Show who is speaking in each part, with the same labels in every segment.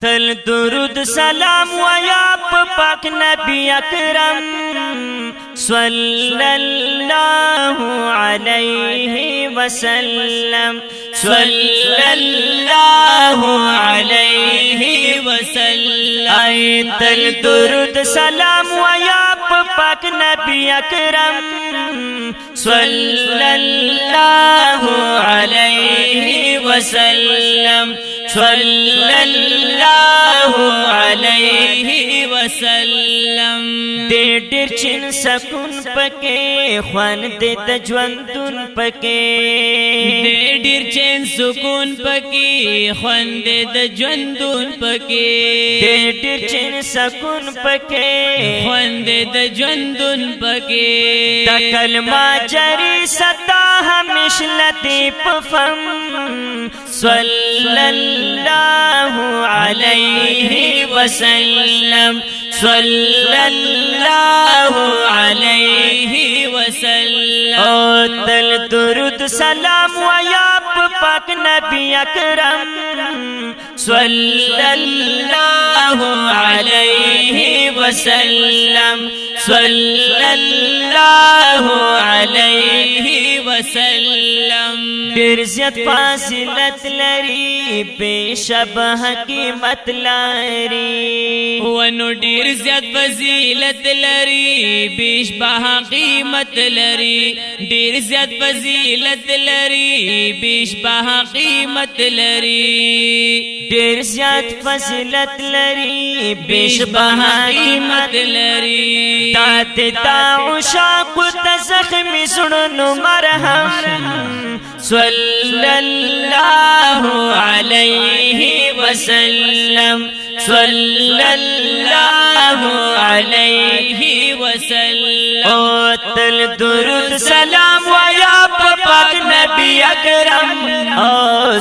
Speaker 1: تل درود سلام ویا پاک نبی اکرم صلی اللہ علیہ وسلم صلی اللہ علیہ وسلم تل درود سلام ویا پاک نبی اکرم صلی اللہ علیہ وسلم صلی اللہ علیہ وسلم ډېر چین سکون پکې خوان دې د ژوندون پکې
Speaker 2: ډېر چین سکون پکې خوان دې د ژوندون پکې
Speaker 1: ډېر چین سکون پکې
Speaker 2: خوان دې د ژوندون پکې
Speaker 1: د کلمه جری ستا همیش لطیف فم صلی اللہ علیہ وسلم صلی اللہ علیہ وسلم تل درود سلام ویا پاک نبی اکرم صلی اللہ علیہ وسلم صلی اللہ علیہ وسلم ډېر زیات فاصلت لري بے شبه قیمت لري
Speaker 2: ونو ډېر زیات فضیلت لري بے شبه قیمت لري ډېر زیات فضیلت لري بے شبه قیمت لري
Speaker 1: ډېر زیات فضیلت لري بے شبه قیمت
Speaker 2: لري
Speaker 1: تا عشاق تزخمی زړونو مرهم صلی اللہ علیہ وسلم صلی اللہ علیہ وسلم تل درود سلام ویا پاک نبی اکرم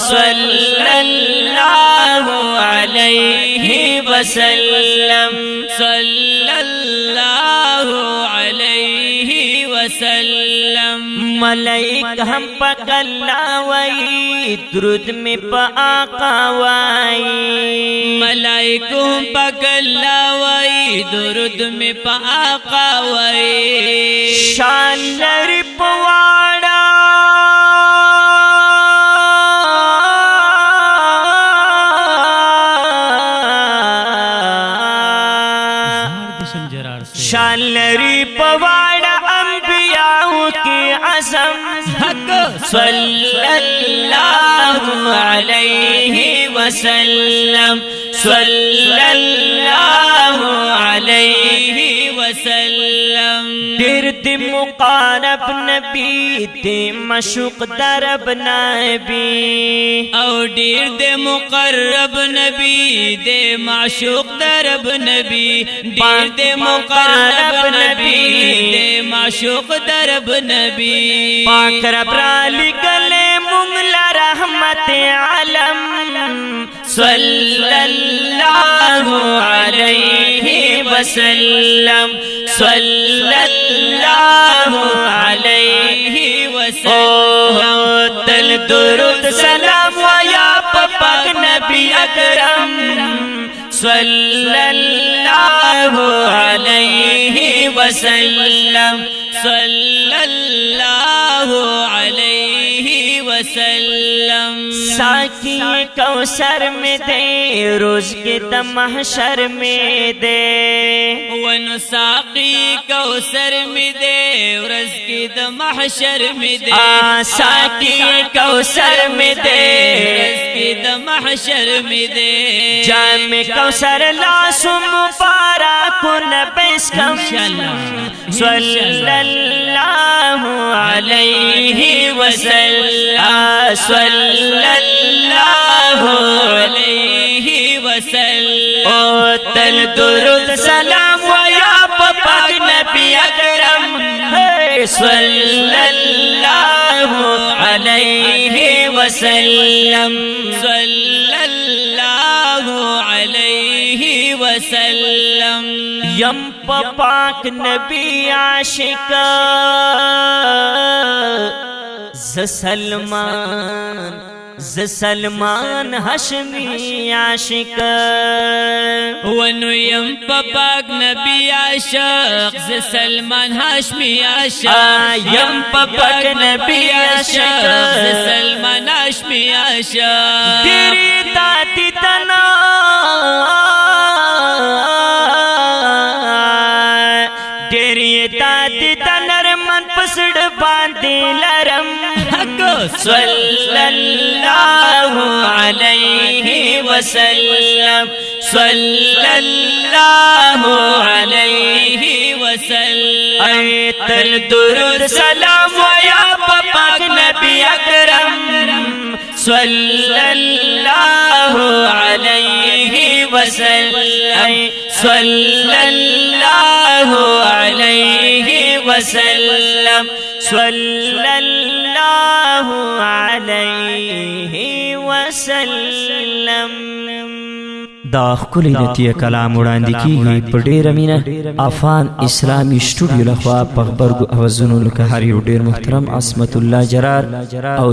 Speaker 1: صلی اللہ علیہ وسلم صلی اللہ علیہ وسلم ملائک ہم پاک اللہ وائی درود میں پا آقا وائی
Speaker 2: ملائک ہم پاک اللہ وائی درود میں پا آقا وائی
Speaker 1: شان لر پواڑا شان لری پواڑا انبیاء کی عظم صلی اللہ علیہ وسلم صلی اللہ علیہ وسلم ډېر دې مقرب نبی دې مشوق درب نبی
Speaker 2: او ډېر دې مقرب نبی دې معشوق درب نبی ډېر دې مقرب نبی دې معشوق درب نبی
Speaker 1: پاک رب را لګلې مونږ له رحمت عالم صلی اللہ علیہ وسلم صلی اللہ علیہ وسلم تل درود سلام ویا پاک نبی اکرم صلی اللہ علیہ وسلم صلی اللہ علیہ وسلم ساقی کوثر میں دے روز کے محشر میں دے
Speaker 2: ونو ساقی کوثر میں دے روز کے محشر میں دے
Speaker 1: ساقی کوثر میں دے
Speaker 2: روز کے محشر میں دے
Speaker 1: جام کوثر لاسو مبارک نبیسکم صلی اللہ علیہ وسلم صلی اللہ علیہ وسلم تل درود سلام ویا پاک نبی اکرم صلی اللہ علیہ وسلم صلی اللہ علیہ وسلم یم پاک نبی عاشق ز سلمان ز سلمان هاشمی عاشق
Speaker 2: ونو یم پاک نبی عاشق ز سلمان هاشمی عاشق
Speaker 1: یم پاک نبی عاشق
Speaker 2: ز سلمان هاشمی عاشق
Speaker 1: تیری دادی تنا تیری دادی تنر من پسڑ باندی لرم صلی اللہ علیہ وسلم صلی اللہ علیہ وسلم اے تل درود سلام ویا پاک نبی اکرم صلی اللہ علیہ وسلم صلی اللہ علیہ وسلم صلی اللہ علیہ وسلم.
Speaker 3: دا خپل نتیه کلام وړاندې کیږي په ډیره مینه افغان اسلامي سټوډیو لخوا په خبرګو اوازونو لکه هر یو ډیر محترم عصمت الله جرار او